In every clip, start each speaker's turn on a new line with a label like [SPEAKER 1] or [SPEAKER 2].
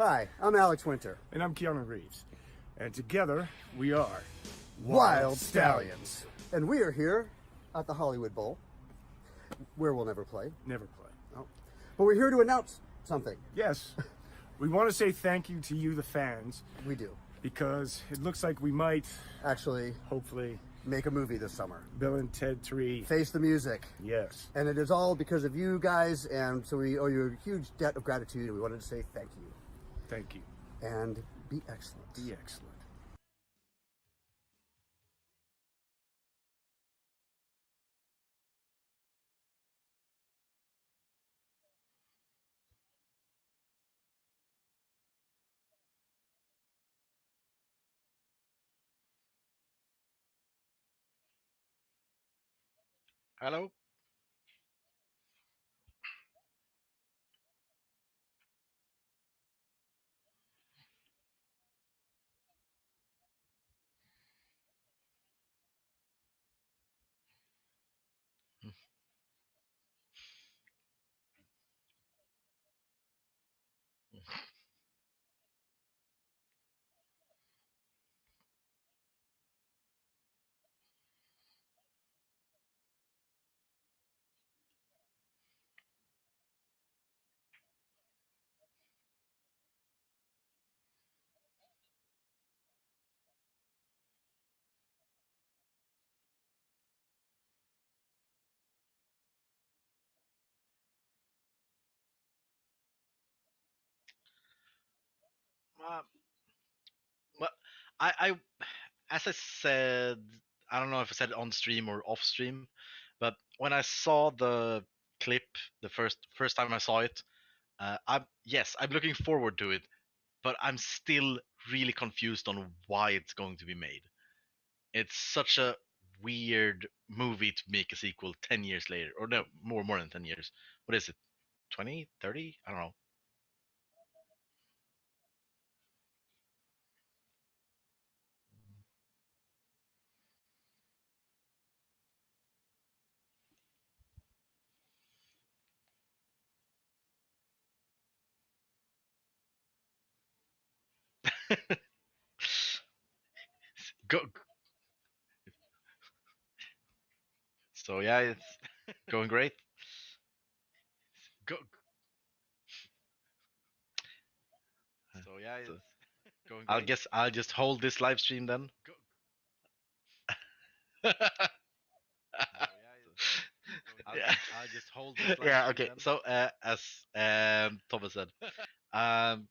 [SPEAKER 1] Hi, I'm Alex Winter.
[SPEAKER 2] And I'm Keanu Reeves. And together, we are
[SPEAKER 1] Wild Stallions. And we are here at the Hollywood Bowl, where we'll never play.
[SPEAKER 2] Never play.
[SPEAKER 1] No. But we're here to announce something.
[SPEAKER 2] Yes. We want to say thank you to you, the fans.
[SPEAKER 1] We do.
[SPEAKER 2] Because it looks like we might...
[SPEAKER 1] Actually...
[SPEAKER 2] Hopefully...
[SPEAKER 1] make a movie this summer.
[SPEAKER 2] Bill and Ted 3.
[SPEAKER 1] Face the Music.
[SPEAKER 2] Yes.
[SPEAKER 1] And it is all because of you guys, and so we owe you a huge debt of gratitude, and we wanted to say thank you.
[SPEAKER 2] Thank you.
[SPEAKER 1] And be excellent.
[SPEAKER 2] Be excellent.
[SPEAKER 3] Hello? Uh, well, I, as I said, I don't know if I said it on stream or off stream, but when I saw the clip, the first time I saw it, I'm looking forward to it, but I'm still really confused on why it's going to be made. It's such a weird movie to make a sequel 10 years later, or no, more than 10 years. What is it? 20, 30? I don't know. Go. So yeah, it's going great. Go. So yeah, it's going great. I guess I'll just hold this live stream then. Yeah. I'll just hold this live yeah. Okay. Then. So as Thomas said, um,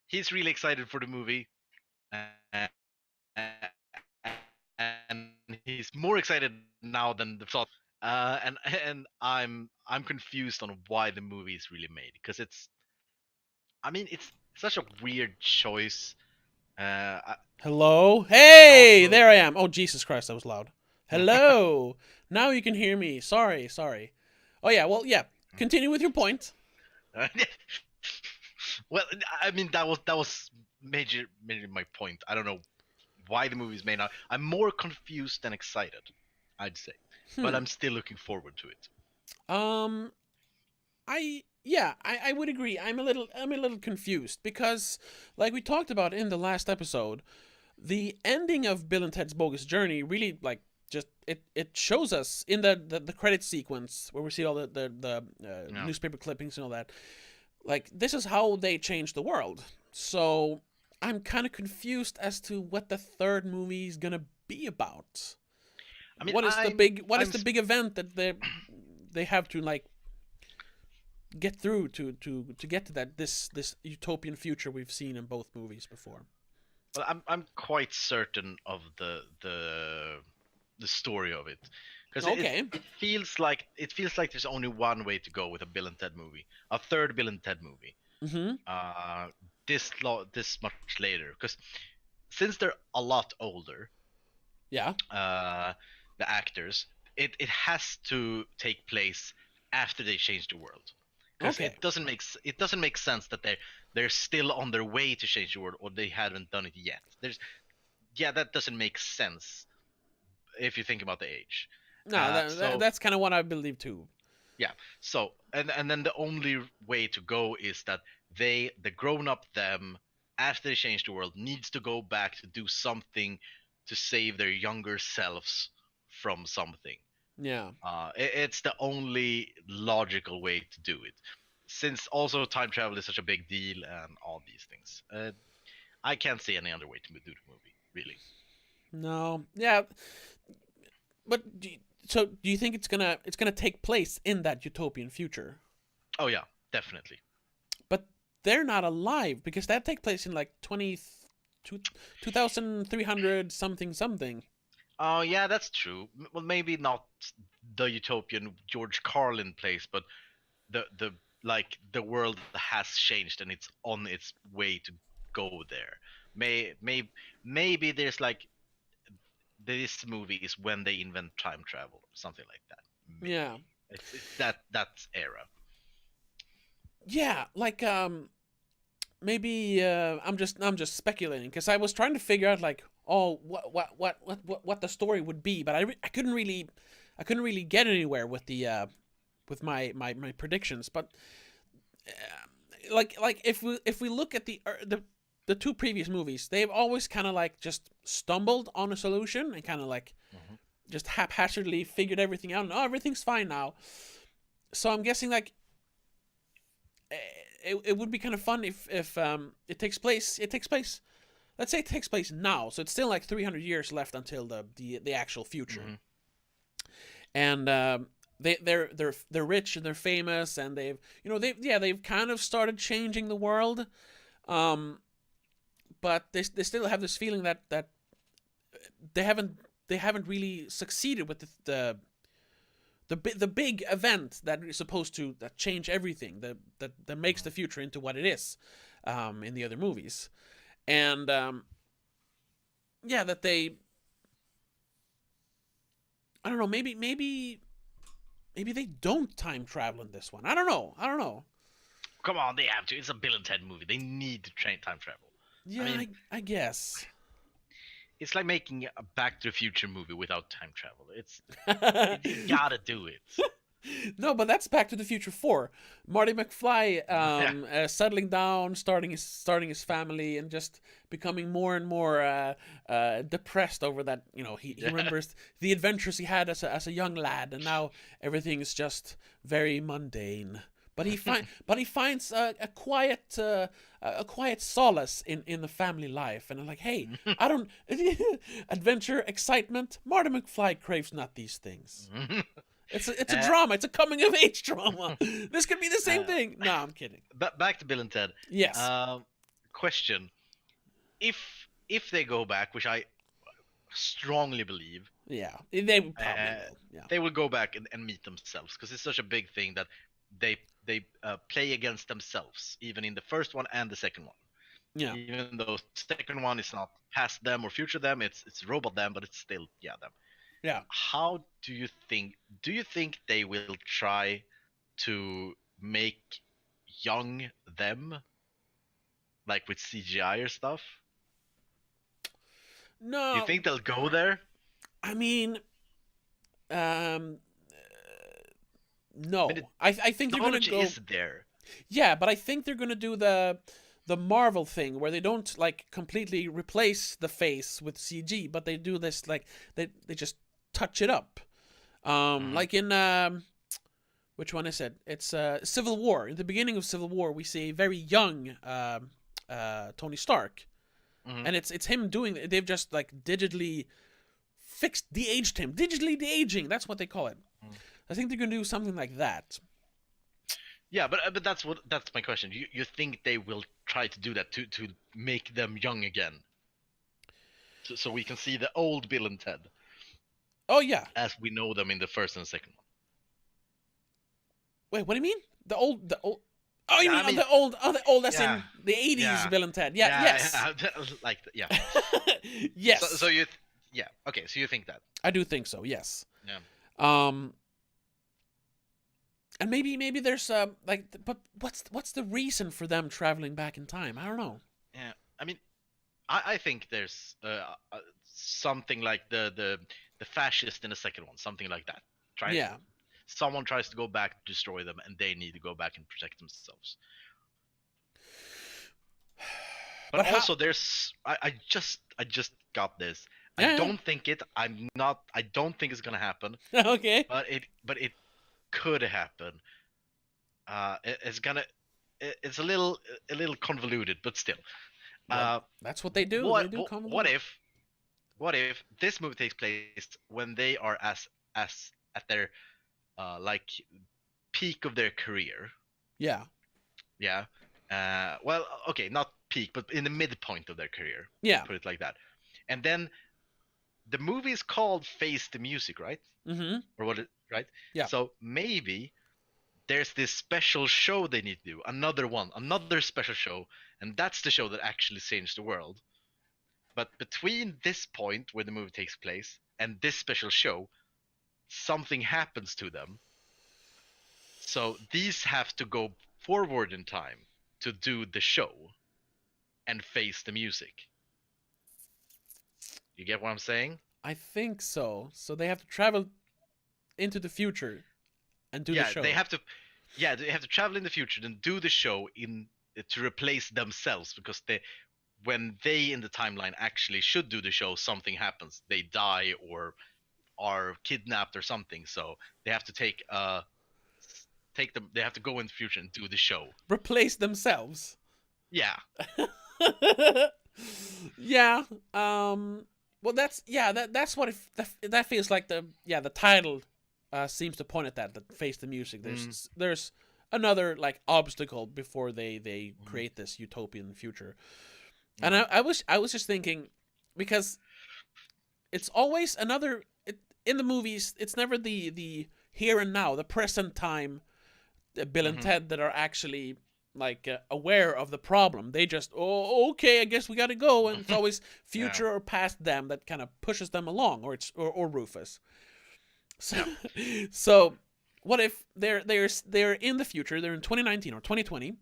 [SPEAKER 3] he's really excited for the movie, uh, and he's more excited now than the thought. And I'm confused on why the movie is really made, because it's such a weird choice.
[SPEAKER 4] Hello? Hey, also, there I am. Oh, Jesus Christ, that was loud. Hello. Now you can hear me. Sorry. Oh yeah, well, yeah. Continue with your point.
[SPEAKER 3] Well, I mean that was major my point. I don't know why the movie's made now. I'm more confused than excited, I'd say, but I'm still looking forward to it.
[SPEAKER 4] I would agree. I'm a little confused because, like we talked about in the last episode, the ending of Bill and Ted's Bogus Journey really just it shows us in the credit sequence where we see all the newspaper clippings and all that. Like, this is how they changed the world. So I'm kind of confused as to what the third movie is gonna be about. I mean, what is the big event that they have to get through to get to this utopian future we've seen in both movies before?
[SPEAKER 3] Well, I'm quite certain of the story of it, because it feels like there's only one way to go with a Bill and Ted movie, a third Bill and Ted movie.
[SPEAKER 4] Mm-hmm.
[SPEAKER 3] This much later, because since they're a lot older, the actors, it has to take place after they change the world. Because it doesn't make sense that they're still on their way to change the world, or they haven't done it yet. That doesn't make sense if you think about the age.
[SPEAKER 4] No, that's kind of what I believe too.
[SPEAKER 3] Yeah. So and then the only way to go is that the grown up them, after they change the world, needs to go back to do something to save their younger selves from something.
[SPEAKER 4] Yeah.
[SPEAKER 3] It's the only logical way to do it, since also time travel is such a big deal and all these things. I can't see any other way to do the movie, really.
[SPEAKER 4] No. Yeah. But so do you think it's gonna take place in that utopian future?
[SPEAKER 3] Oh yeah, definitely.
[SPEAKER 4] But they're not alive because that take place in like 2300 something something.
[SPEAKER 3] Oh yeah, that's true. Well, maybe not the utopian George Carlin place, but the like the world has changed and it's on its way to go there. Maybe there's like this movie is when they invent time travel or something like that. Maybe
[SPEAKER 4] Yeah.
[SPEAKER 3] it's that era.
[SPEAKER 4] Yeah, like maybe I'm just speculating because I was trying to figure out like what the story would be, but I couldn't really get anywhere with the with my predictions. But like if we look at the two previous movies, they've always kind of like just stumbled on a solution and kind of like just haphazardly figured everything out. And, oh, everything's fine now. So I'm guessing like it would be kind of fun if it takes place. Let's say it takes place now, so it's still like 300 years left until the actual future. And they're rich and they're famous and they've kind of started changing the world, but they still have this feeling that they haven't really succeeded with the big event that is supposed to change everything, that makes the future into what it is, in the other movies. And that they, I don't know, maybe they don't time travel in this one. I don't know.
[SPEAKER 3] Come on, they have to. It's a Bill and Ted movie. They need to time travel.
[SPEAKER 4] Yeah,
[SPEAKER 3] I mean,
[SPEAKER 4] I guess.
[SPEAKER 3] It's like making a Back to the Future movie without time travel. You gotta do it.
[SPEAKER 4] No, but that's Back to the Future 4. Marty McFly settling down, starting his family, and just becoming more and more depressed over that. He remembers the adventures he had as a young lad, and now everything is just very mundane. But he finds a quiet solace in the family life, and I'm like, hey, I don't adventure, excitement. Marty McFly craves not these things. It's a drama. It's a coming of age drama. This could be the same thing. No, I'm kidding.
[SPEAKER 3] But back to Bill and Ted.
[SPEAKER 4] Yes.
[SPEAKER 3] Question: If they go back, which I strongly believe,
[SPEAKER 4] Yeah, they probably will. Yeah.
[SPEAKER 3] they will go back and meet themselves, because it's such a big thing that they play against themselves, even in the first one and the second one.
[SPEAKER 4] Yeah.
[SPEAKER 3] Even though second one is not past them or future them, it's robot them, but it's still them.
[SPEAKER 4] Yeah.
[SPEAKER 3] How do you think? Do you think they will try to make young them, like with CGI or stuff?
[SPEAKER 4] No.
[SPEAKER 3] You think they'll go there?
[SPEAKER 4] I mean, no. I think they're gonna go.
[SPEAKER 3] Is there?
[SPEAKER 4] Yeah, but I think they're gonna do the Marvel thing where they don't like completely replace the face with CG, but they do this like they just touch it up. Like in which one is it? It's Civil War. In the beginning of Civil War, we see a very young Tony Stark, and it's him doing it. They've just like digitally de-aged him. Digitally de-aging. That's what they call it. I think they're gonna do something like that.
[SPEAKER 3] Yeah, but that's my question. You think they will try to do that to make them young again, so we can see the old Bill and Ted?
[SPEAKER 4] Oh yeah,
[SPEAKER 3] as we know them in the first and second one.
[SPEAKER 4] Wait, what do you mean? The old. Oh, you mean the old as in the 80s Bill and Ted? Yeah, yes.
[SPEAKER 3] Yeah.
[SPEAKER 4] Yes.
[SPEAKER 3] So you, okay. So you think that?
[SPEAKER 4] I do think so. Yes.
[SPEAKER 3] Yeah.
[SPEAKER 4] And maybe there's but what's the reason for them traveling back in time? I don't know.
[SPEAKER 3] Yeah, I mean, I think there's something like the fascist in the second one, something like that. Someone tries to go back to destroy them, and they need to go back and protect themselves. But
[SPEAKER 4] how?
[SPEAKER 3] also, I just got this. I
[SPEAKER 4] Yeah.
[SPEAKER 3] don't think it. I'm not. I don't think it's gonna happen.
[SPEAKER 4] Okay.
[SPEAKER 3] But it could happen. It's gonna. It's a little convoluted, but still.
[SPEAKER 4] Well,
[SPEAKER 3] Uh,
[SPEAKER 4] that's what they do. They
[SPEAKER 3] what
[SPEAKER 4] do
[SPEAKER 3] what,
[SPEAKER 4] convolute.
[SPEAKER 3] what if this movie takes place when they are as at their like peak of their career?
[SPEAKER 4] Yeah.
[SPEAKER 3] Yeah. Well, okay, not peak, but in the midpoint of their career.
[SPEAKER 4] Yeah.
[SPEAKER 3] Put it like that. And then the movie is called Face the Music, right?
[SPEAKER 4] Mm-hmm.
[SPEAKER 3] Or what? Right?
[SPEAKER 4] Yeah.
[SPEAKER 3] So maybe there's this special show they need to do, another special show, and that's the show that actually changed the world. But between this point where the movie takes place and this special show, something happens to them. So these have to go forward in time to do the show and face the music. You get what I'm saying?
[SPEAKER 4] I think so. So they have to travel into the future and do the
[SPEAKER 3] Yeah,
[SPEAKER 4] show.
[SPEAKER 3] they have to. Yeah, they have to travel in the future and do the show in to replace themselves because when they in the timeline actually should do the show, something happens. They die or are kidnapped or something. So they have to take them. They have to go in the future and do the show.
[SPEAKER 4] Replace themselves.
[SPEAKER 3] Yeah.
[SPEAKER 4] Yeah. Well, that's what that feels like. The title seems to point at that face the music. There's another like obstacle before they create this utopian future. And I was just thinking, because it's always in the movies. It's never the here and now, the present time. Bill and Ted that are actually like aware of the problem. They just, oh, okay, I guess we got to go, and it's always future or past them that kind of pushes them along, or Rufus. So, so what if they're in the future? They're in 2019 or 2020,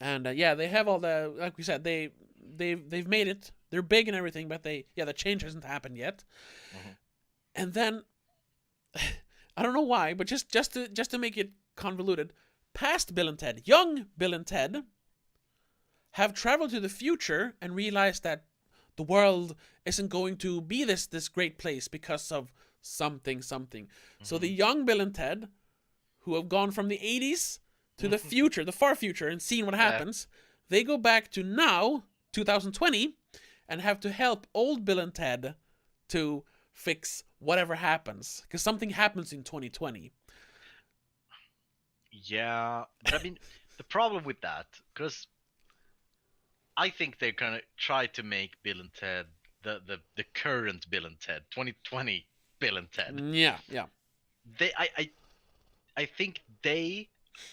[SPEAKER 4] and they have all the, like we said, they've made it. They're big and everything, but the change hasn't happened yet. And then I don't know why, but just to make it convoluted, past Bill and Ted, young Bill and Ted, have traveled to the future and realized that the world isn't going to be this great place because of something. So the young Bill and Ted, who have gone from the 80s to the future, the far future, and seen what happens, they go back to now, 2020, and have to help old Bill and Ted to fix whatever happens, because something happens in 2020.
[SPEAKER 3] Yeah, but I mean, the problem with that, because I think they're gonna try to make Bill and Ted the current Bill and Ted, 2020 Bill and Ted.
[SPEAKER 4] Yeah.
[SPEAKER 3] I think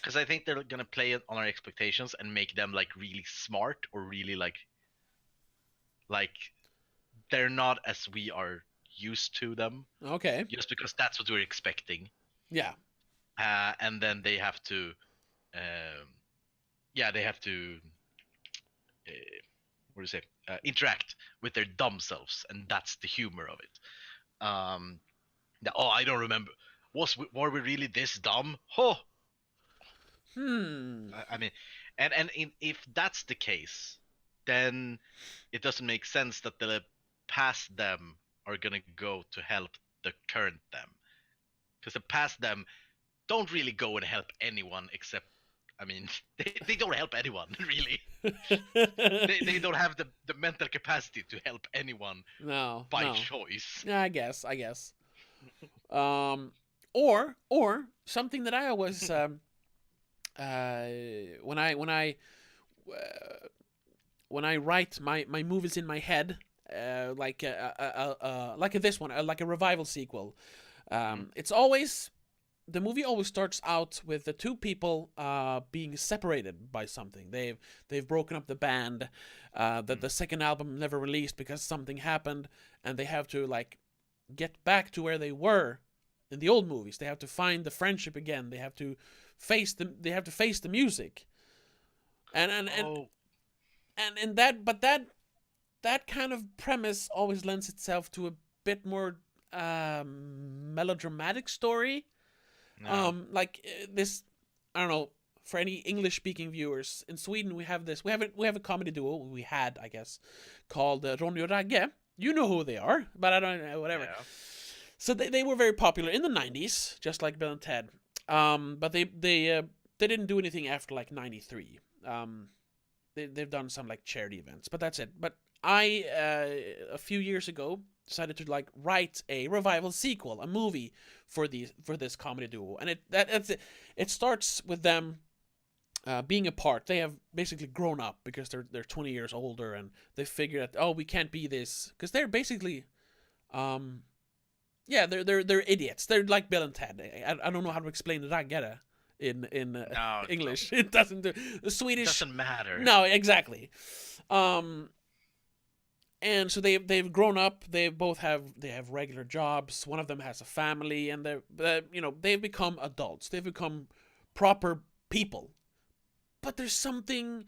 [SPEAKER 3] because I think they're gonna play it on our expectations and make them like really smart or really like they're not as we are used to them.
[SPEAKER 4] Okay.
[SPEAKER 3] Just because that's what we're expecting.
[SPEAKER 4] Yeah.
[SPEAKER 3] And then they have to, they have to, what do you say? Interact with their dumb selves, and that's the humor of it. I don't remember. Were we really this dumb? Oh. I mean, if that's the case, then it doesn't make sense that the past them are gonna go to help the current them, because the past them don't really go and help anyone except, I mean, they don't help anyone really. they don't have the mental capacity to help anyone. By choice.
[SPEAKER 4] Yeah, I guess. Or something that I always when I write my movies in my head, like this one, like a revival sequel. It's always, the movie always starts out with the two people being separated by something. They've broken up the band. That the second album never released because something happened, and they have to like get back to where they were in the old movies. They have to find the friendship again. They have to face the music. And that kind of premise always lends itself to a bit more melodramatic story.
[SPEAKER 3] No.
[SPEAKER 4] Like this, I don't know, for any English-speaking viewers, in Sweden we have this. We have a comedy duo. We had, I guess, called Ronny and Ragge. You know who they are, but I don't know, whatever.
[SPEAKER 3] Yeah.
[SPEAKER 4] So they were very popular in the 90s, just like Bill and Ted. But they didn't do anything after like 93. They've done some like charity events, but that's it. But I a few years ago decided to like write a revival sequel, a movie for this comedy duo, and that's it. It starts with them being apart. They have basically grown up because they're 20 years older, and they figure that, oh, we can't be this, because they're basically they're idiots. They're like Bill and Ted. I don't know how to explain Raggare in
[SPEAKER 3] No,
[SPEAKER 4] English. It doesn't do the Swedish.
[SPEAKER 3] Doesn't matter.
[SPEAKER 4] No, exactly. And so they've grown up. They have regular jobs. One of them has a family, and they've become adults. They've become proper people. But there's something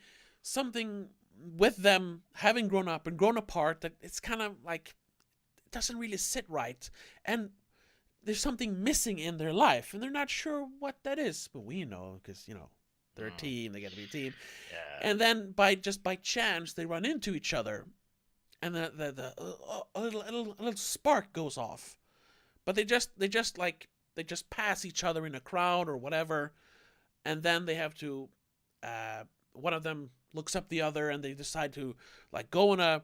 [SPEAKER 4] with them having grown up and grown apart that it's kind of like it doesn't really sit right, and there's something missing in their life, and they're not sure what that is. But we know, because they're a team. They got to be a team.
[SPEAKER 3] Yeah.
[SPEAKER 4] And then by chance they run into each other, and a little spark goes off. But they just pass each other in a crowd or whatever, and then they have to. One of them looks up the other, and they decide to like go on a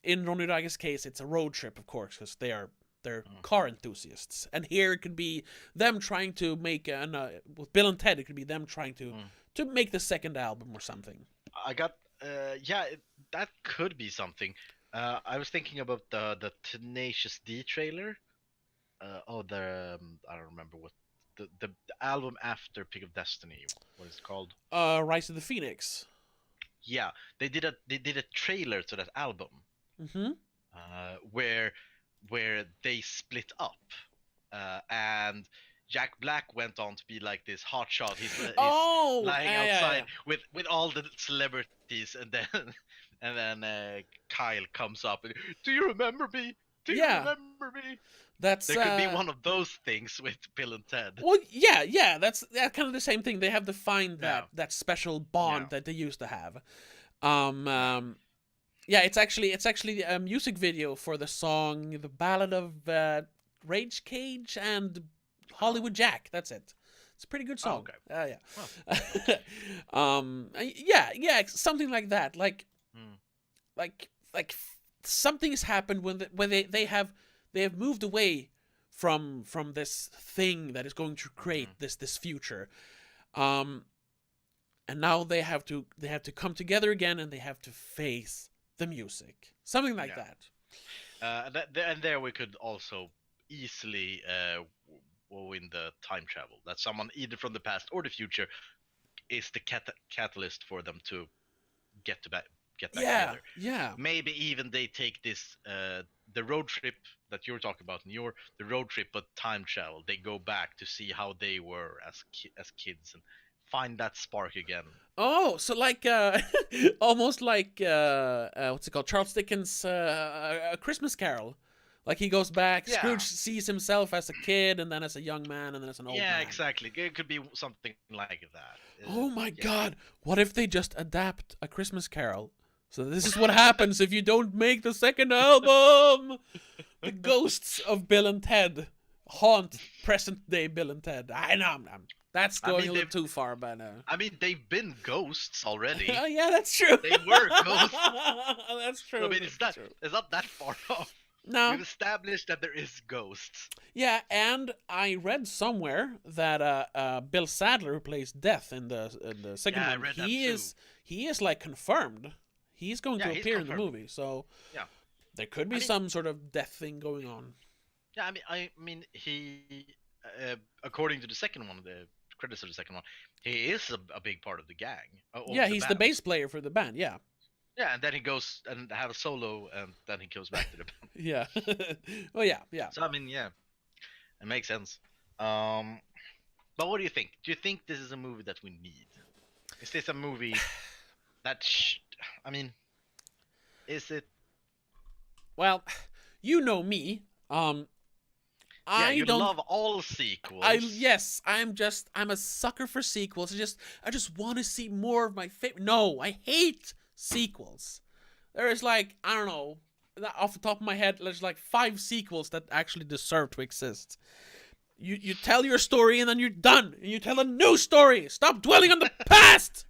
[SPEAKER 4] in Ronny Ragge's case, it's a road trip, of course, because they're car enthusiasts. And here it could be them trying to make with Bill and Ted, it could be them trying to make the second album or something.
[SPEAKER 3] I got that could be something. I was thinking about the Tenacious D trailer. I don't remember what the album after Pick of Destiny. What is it called?
[SPEAKER 4] Rise of the Phoenix.
[SPEAKER 3] Yeah, they did a trailer to that album.
[SPEAKER 4] Mm-hmm.
[SPEAKER 3] Where they split up, and Jack Black went on to be like this hotshot. He's lying outside with all the celebrities, and then Kyle comes up and, do you remember me? Do you remember me? There could be one of those things with Bill and Ted.
[SPEAKER 4] Well, yeah, that's kind of the same thing. They have to find that special bond that they used to have. Yeah, it's actually a music video for the song "The Ballad of Rage Cage and Hollywood Jack." That's it. It's a pretty good song.
[SPEAKER 3] Oh, okay.
[SPEAKER 4] Yeah, something like that. Like something has happened when they have moved away from this thing that is going to create this future, and now they have to come together again, and they have to face the music, something like that.
[SPEAKER 3] And there we could also easily in the time travel, that someone either from the past or the future is the catalyst for them to get back together. Yeah. Maybe even they take this the road trip that you're talking about in the road trip, but time travel. They go back to see how they were as kids and find that spark again.
[SPEAKER 4] Oh, so like almost like what's it called? Charles Dickens' A Christmas Carol. Like he goes back. Yeah. Scrooge sees himself as a kid, and then as a young man, and then as an old man.
[SPEAKER 3] Yeah, exactly. It could be something like that.
[SPEAKER 4] Oh my God! What if they just adapt A Christmas Carol? So this is what happens if you don't make the second album. The ghosts of Bill and Ted haunt present-day Bill and Ted. I know, that's going a little too far by now.
[SPEAKER 3] I mean, they've been ghosts already.
[SPEAKER 4] Oh, yeah, that's true.
[SPEAKER 3] They were ghosts.
[SPEAKER 4] That's true.
[SPEAKER 3] I mean, it's not that far off.
[SPEAKER 4] No.
[SPEAKER 3] We've established that there is ghosts.
[SPEAKER 4] Yeah, and I read somewhere that Bill Sadler, who plays Death in the second one,
[SPEAKER 3] I read that too.
[SPEAKER 4] He is like confirmed. He's going to appear in the movie, so there could be some sort of death thing going on.
[SPEAKER 3] Yeah, I mean, he, according to the second one, the credits of the second one, he is a big part of the gang.
[SPEAKER 4] He's the bass player for the band. Yeah.
[SPEAKER 3] Yeah, and then he goes and have a solo, and then he goes back to the band.
[SPEAKER 4] Yeah. Oh yeah.
[SPEAKER 3] So I mean, yeah, it makes sense. But what do you think? Do you think this is a movie that we need? Is this a movie that? I mean, is it?
[SPEAKER 4] Well, you know me.
[SPEAKER 3] Yeah, you
[SPEAKER 4] don't.
[SPEAKER 3] love all sequels.
[SPEAKER 4] I'm a sucker for sequels. I just want to see more of my favorite. No, I hate sequels. There is like, I don't know, off the top of my head, there's like 5 sequels that actually deserve to exist. You tell your story and then you're done. And you tell a new story. Stop dwelling on the past.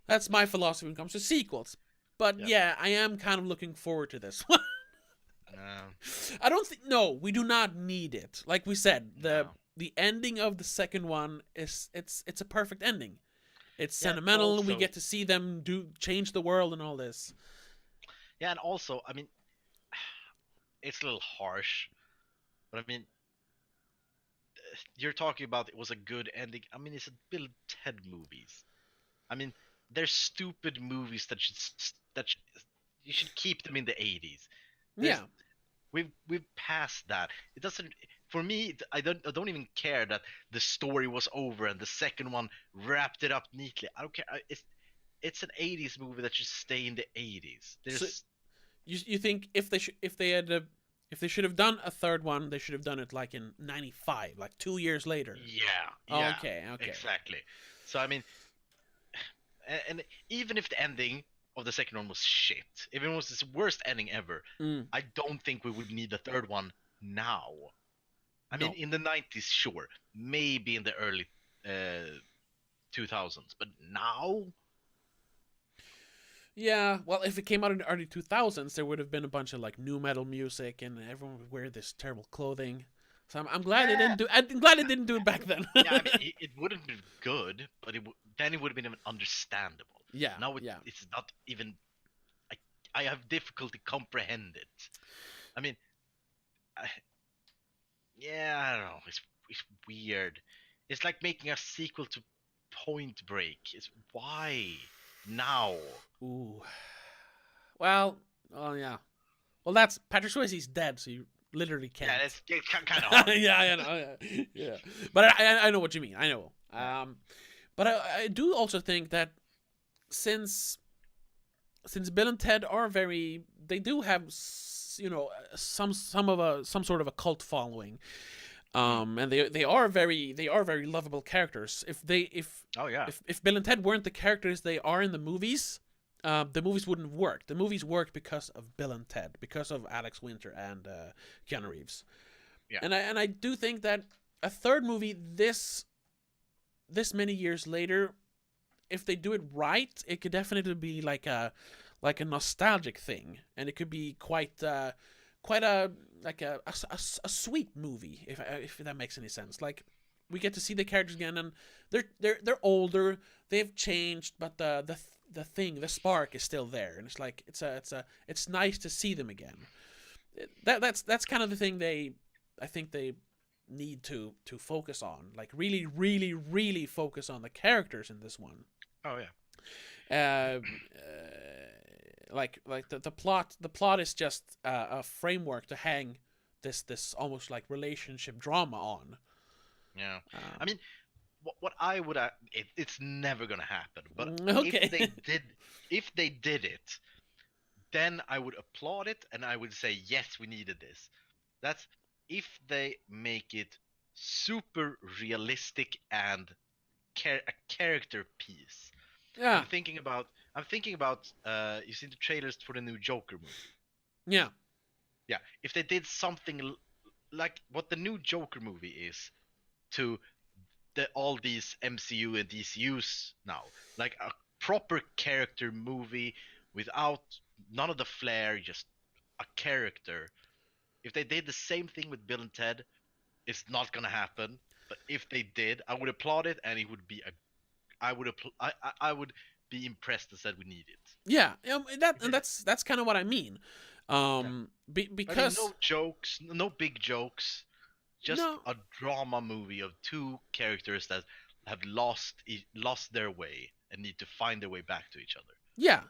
[SPEAKER 4] That's my philosophy when it comes to sequels. But yeah, I am kind of looking forward to this one. I don't think. No, we do not need it. Like we said, the ending of the second one it's a perfect ending. It's sentimental.
[SPEAKER 3] Also,
[SPEAKER 4] we get to see them change the world and all this.
[SPEAKER 3] Yeah, and also, I mean, it's a little harsh, but I mean, you're talking about it was a good ending. I mean, it's a Bill and Ted movies. I mean, they're stupid movies you should keep them in the 80s.
[SPEAKER 4] Yeah.
[SPEAKER 3] We've passed that. It doesn't. For me, I don't even care that the story was over and the second one wrapped it up neatly. I don't care. It's an 80s movie that should stay in the 80s. There's.
[SPEAKER 4] So you think if they should have done a third one, they should have done it like in '95, like 2 years later.
[SPEAKER 3] Yeah.
[SPEAKER 4] Okay.
[SPEAKER 3] Exactly. So I mean, and even if the ending of the second one was shit, if it was the worst ending ever, I don't think we would need the third one now. I mean, in the 90s, sure, maybe in the early 2000s, but now.
[SPEAKER 4] Yeah, well, if it came out in the early 2000s, there would have been a bunch of like new metal music, and everyone would wear this terrible clothing. So I'm glad they didn't do. I'm glad it didn't do it back then.
[SPEAKER 3] Yeah, I mean, it wouldn't be good, but then it would have been understandable.
[SPEAKER 4] Yeah.
[SPEAKER 3] Now it's not even. I have difficulty comprehend it. I mean, I don't know. It's weird. It's like making a sequel to Point Break. It's why now?
[SPEAKER 4] Ooh. Well, oh yeah. Well, that's Patrick Swayze's dead, so you literally can't.
[SPEAKER 3] Yeah, it's kind of hard.
[SPEAKER 4] Yeah, I know. Yeah, but I know what you mean. I know. But I do also think that since Bill and Ted are they do have some sort of a cult following. And they are very lovable characters. If Bill and Ted weren't the characters they are in the movies, the movies wouldn't work. The movies work because of Bill and Ted, because of Alex Winter and Keanu Reeves. Yeah. And I do think that a third movie this many years later, if they do it right, it could definitely be like a nostalgic thing, and it could be quite a sweet movie, if that makes any sense. Like, we get to see the characters again, and they're older, they've changed, but the spark is still there, and it's like it's nice to see them again. That's kind of the thing I think they need to focus on, like really, really, really focus on the characters in this one.
[SPEAKER 3] Oh yeah.
[SPEAKER 4] Like the plot is just a framework to hang this almost like relationship drama on.
[SPEAKER 3] Yeah. I mean, what I would it's never gonna happen, but
[SPEAKER 4] okay.
[SPEAKER 3] if they did it, then I would applaud it and I would say yes, we needed this. That's if they make it super realistic and a character piece.
[SPEAKER 4] Yeah.
[SPEAKER 3] I'm thinking about you've seen the trailers for the new Joker movie.
[SPEAKER 4] Yeah.
[SPEAKER 3] Yeah, if they did something like what the new Joker movie is to all these MCU and DCUs now, like a proper character movie without none of the flair, just a character. If they did the same thing with Bill and Ted, it's not gonna happen. But if they did, I would applaud it, and it would be I would be impressed and said we need it.
[SPEAKER 4] Yeah, that's kind of what I mean. Because
[SPEAKER 3] I mean, no jokes, no big jokes, just a drama movie of two characters that have lost their way and need to find their way back to each other.
[SPEAKER 4] Yeah.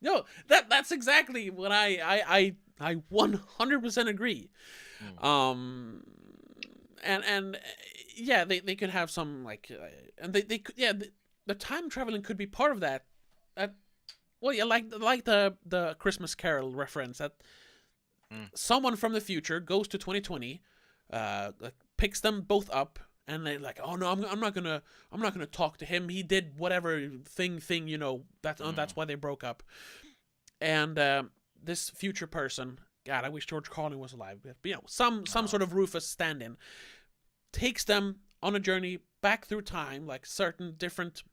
[SPEAKER 4] No, that's exactly what I 100% agree. And yeah, they could have some like, and they could, yeah, the time traveling could be part of that. Well, yeah, like the Christmas Carol reference that someone from the future goes to 2020, like picks them both up, and they're like, "Oh no, I'm not gonna talk to him. He did whatever thing. You know, that's why they broke up." And this future person, God, I wish George Carlin was alive. But you know, some sort of Rufus stand-in takes them on a journey back through time, like certain different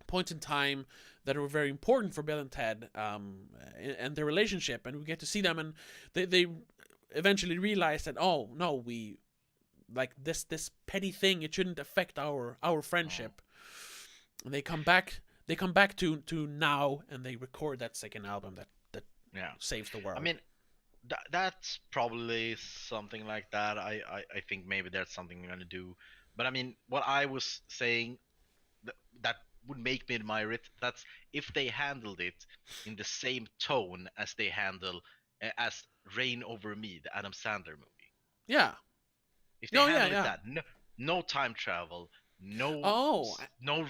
[SPEAKER 4] points in time that were very important for Bill and Ted, and their relationship, and we get to see them, and they eventually realize that, oh no, we like this petty thing, it shouldn't affect our friendship. And they come back to now, and they record that second album that saves the world.
[SPEAKER 3] I mean, that's probably something like that. I think maybe that's something we're gonna do. But I mean, what I was saying that would make me admire it. That's if they handled it in the same tone as they handle as Rain Over Me, the Adam Sandler movie.
[SPEAKER 4] Yeah.
[SPEAKER 3] If they handled it that, no time travel, no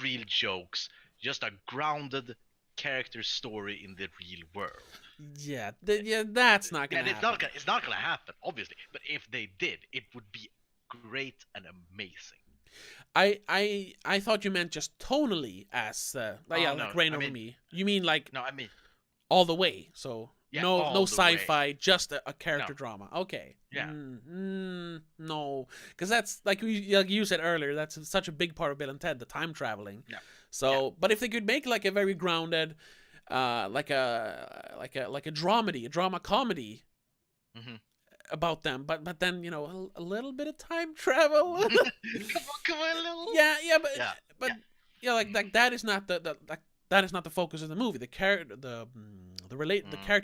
[SPEAKER 3] real jokes, just a grounded character story in the real world.
[SPEAKER 4] Yeah, that's not gonna happen.
[SPEAKER 3] It's not gonna happen, obviously. But if they did, it would be great and amazing.
[SPEAKER 4] I thought you meant just tonally as like Rain Over Me. You mean like all the way? So no sci-fi, just a character drama. Okay.
[SPEAKER 3] Yeah.
[SPEAKER 4] No, because that's like you said earlier. That's such a big part of Bill and Ted, the time traveling.
[SPEAKER 3] Yeah.
[SPEAKER 4] So, but if they could make like a very grounded, like a dramedy, a drama comedy.
[SPEAKER 3] Mm-hmm.
[SPEAKER 4] About them, but then you know a little bit of time travel.
[SPEAKER 3] come on, a little.
[SPEAKER 4] Yeah, like that is not that is not the focus of the movie. The character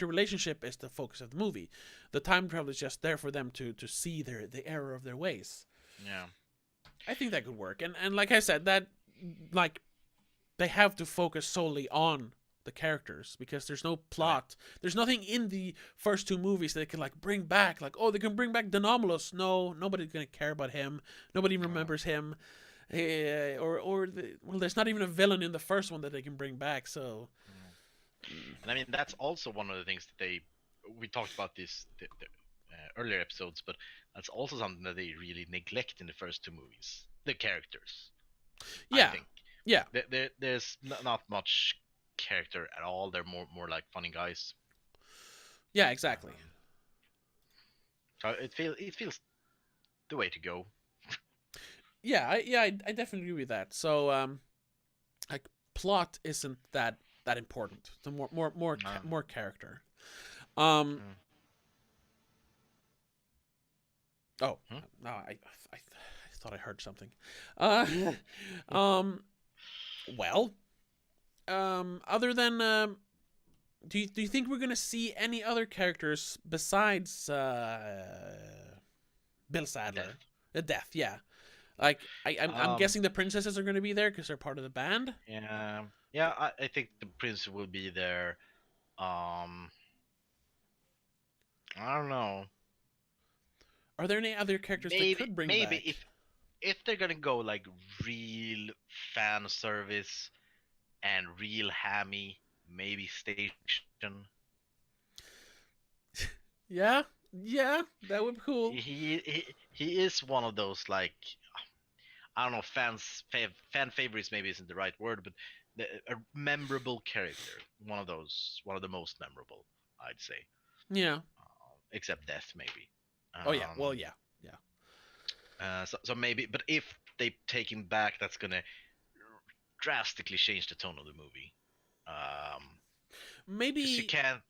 [SPEAKER 4] relationship is the focus of the movie. The time travel is just there for them to see the error of their ways.
[SPEAKER 3] Yeah,
[SPEAKER 4] I think that could work. And like I said, that like they have to focus solely on the characters, because there's no plot. There's nothing in the first two movies that they can like bring back. Like, oh, they can bring back Denomulus. No, nobody's gonna care about him. Nobody remembers him. Well, there's not even a villain in the first one that they can bring back. So,
[SPEAKER 3] and I mean that's also one of the things that we talked about this the earlier episodes, but that's also something that they really neglect in the first two movies. The characters.
[SPEAKER 4] Yeah.
[SPEAKER 3] I think.
[SPEAKER 4] Yeah.
[SPEAKER 3] There's not much character at all. They're more like funny guys.
[SPEAKER 4] Yeah, exactly.
[SPEAKER 3] So it feels the way to go.
[SPEAKER 4] I definitely agree with that. So like plot isn't that important. The more character. Oh, no, I thought I heard something. Well, other than do you think we're gonna see any other characters besides Bill Sadler? Death, yeah. Like I'm guessing the princesses are gonna be there because they're part of the band.
[SPEAKER 3] Yeah. I think the prince will be there. I don't know.
[SPEAKER 4] Are there any other characters they could bring back?
[SPEAKER 3] Maybe if they're gonna go like real fan service and real hammy, maybe Station.
[SPEAKER 4] Yeah, that would be cool.
[SPEAKER 3] He is one of those, like, I don't know, fan favorites maybe isn't the right word, but a memorable character. One of the most memorable, I'd say.
[SPEAKER 4] Yeah.
[SPEAKER 3] Except Death, maybe.
[SPEAKER 4] Oh yeah. Well, yeah.
[SPEAKER 3] So maybe, but if they take him back, that's gonna drastically change the tone of the movie.
[SPEAKER 4] Maybe
[SPEAKER 3] you can't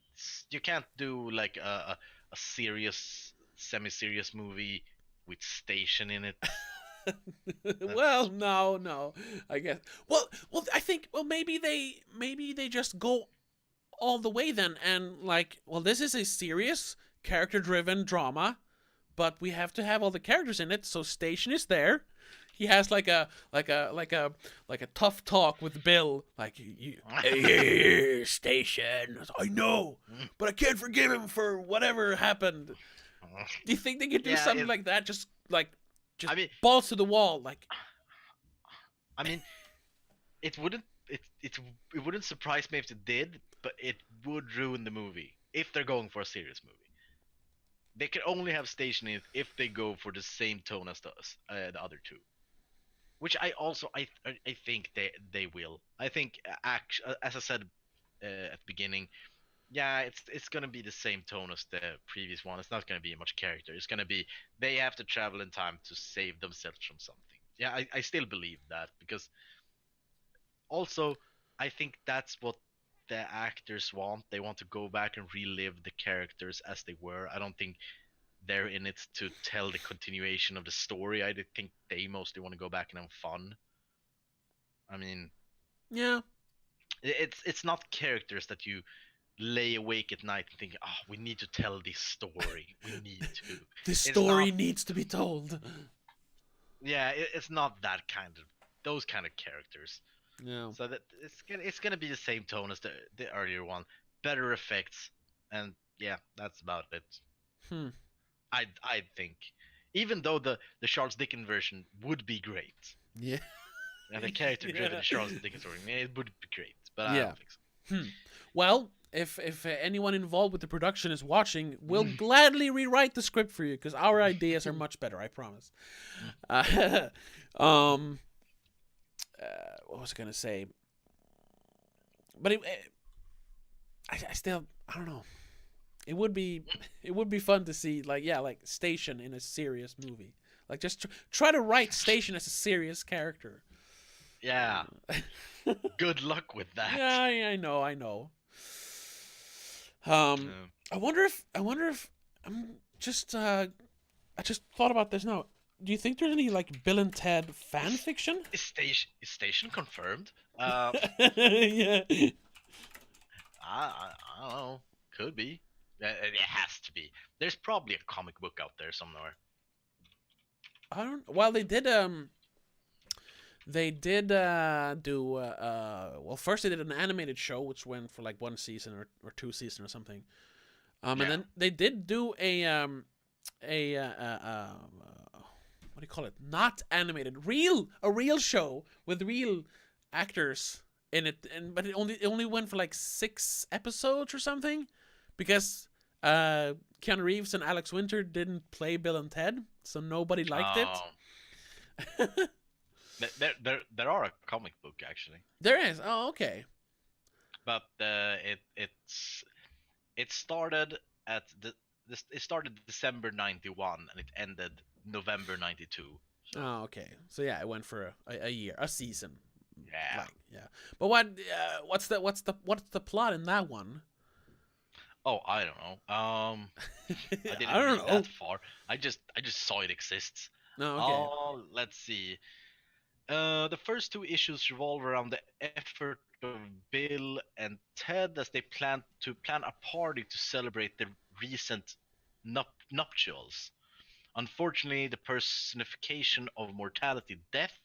[SPEAKER 3] do like a serious, semi-serious movie with Station in it.
[SPEAKER 4] Well, no, I guess. Well, I think maybe they just go all the way then, and like, well, this is a serious character-driven drama, but we have to have all the characters in it. So Station is there. He has like a tough talk with Bill, like, hey, Station. I know, but I can't forgive him for whatever happened. Do you think they could do something like that? Just balls to the wall, like.
[SPEAKER 3] I mean, it wouldn't surprise me if it did, but it would ruin the movie if they're going for a serious movie. they can only have station if they go for the same tone as the other two. Which I think they will. I think as I said at the beginning, yeah, it's gonna be the same tone as the previous one. It's not gonna be much character. It's gonna be they have to travel in time to save themselves from something. Yeah, I still believe that because also I think that's what the actors want. They want to go back and relive the characters as they were. I don't think they're in it to tell the continuation of the story. I think they mostly want to go back and have fun. I mean,
[SPEAKER 4] Yeah.
[SPEAKER 3] it's not characters that you lay awake at night and think, oh, we need to tell this story. We need to.
[SPEAKER 4] This
[SPEAKER 3] It's
[SPEAKER 4] story
[SPEAKER 3] not,
[SPEAKER 4] needs to be told.
[SPEAKER 3] yeah, it's not that kind of those kind of characters.
[SPEAKER 4] Yeah.
[SPEAKER 3] So that it's gonna be the same tone as the earlier one, better effects, and yeah, that's about it.
[SPEAKER 4] Hmm.
[SPEAKER 3] I think, even though the Charles Dickens version would be great,
[SPEAKER 4] Yeah.
[SPEAKER 3] and the character-driven
[SPEAKER 4] Yeah.
[SPEAKER 3] Charles Dickens story, it would be great, but I
[SPEAKER 4] Yeah.
[SPEAKER 3] don't think so.
[SPEAKER 4] Well, if anyone involved with the production is watching, we'll gladly rewrite the script for you because our ideas are much better. I promise. What was I gonna say? But I still I don't know. It would be fun to see like Station in a serious movie. Like just try to write Station as a serious character.
[SPEAKER 3] Yeah. Good luck with that.
[SPEAKER 4] Yeah, I know.
[SPEAKER 3] Yeah.
[SPEAKER 4] I wonder if I'm just I just thought about this now. Do you think there's any like Bill and Ted fan fiction?
[SPEAKER 3] Is station confirmed?
[SPEAKER 4] Yeah.
[SPEAKER 3] I don't know. Could be. It has to be. There's probably a comic book out there somewhere.
[SPEAKER 4] I don't. Well, they did. They did do. Well, first they did an animated show, which went for like 1 season or 2 seasons or something. And
[SPEAKER 3] Yeah.
[SPEAKER 4] then they did do a what do you call it? Not animated, a real show with real actors in it, but it only went for like 6 episodes or something, because Keanu Reeves and Alex Winter didn't play Bill and Ted, so nobody liked it.
[SPEAKER 3] There are a comic book actually,
[SPEAKER 4] There is. Oh, okay.
[SPEAKER 3] but it started it started December 91 and it ended November 92.
[SPEAKER 4] Oh, okay. So yeah, it went for a year, a season.
[SPEAKER 3] Yeah.
[SPEAKER 4] Like, yeah. But what's the plot in that one?
[SPEAKER 3] Oh, I don't know. I didn't
[SPEAKER 4] I don't
[SPEAKER 3] read
[SPEAKER 4] know.
[SPEAKER 3] that far. I just saw it exists.
[SPEAKER 4] No, okay.
[SPEAKER 3] Oh, let's see. The first 2 issues revolve around the effort of Bill and Ted as they plan a party to celebrate their recent nuptials. Unfortunately, the personification of mortality, death,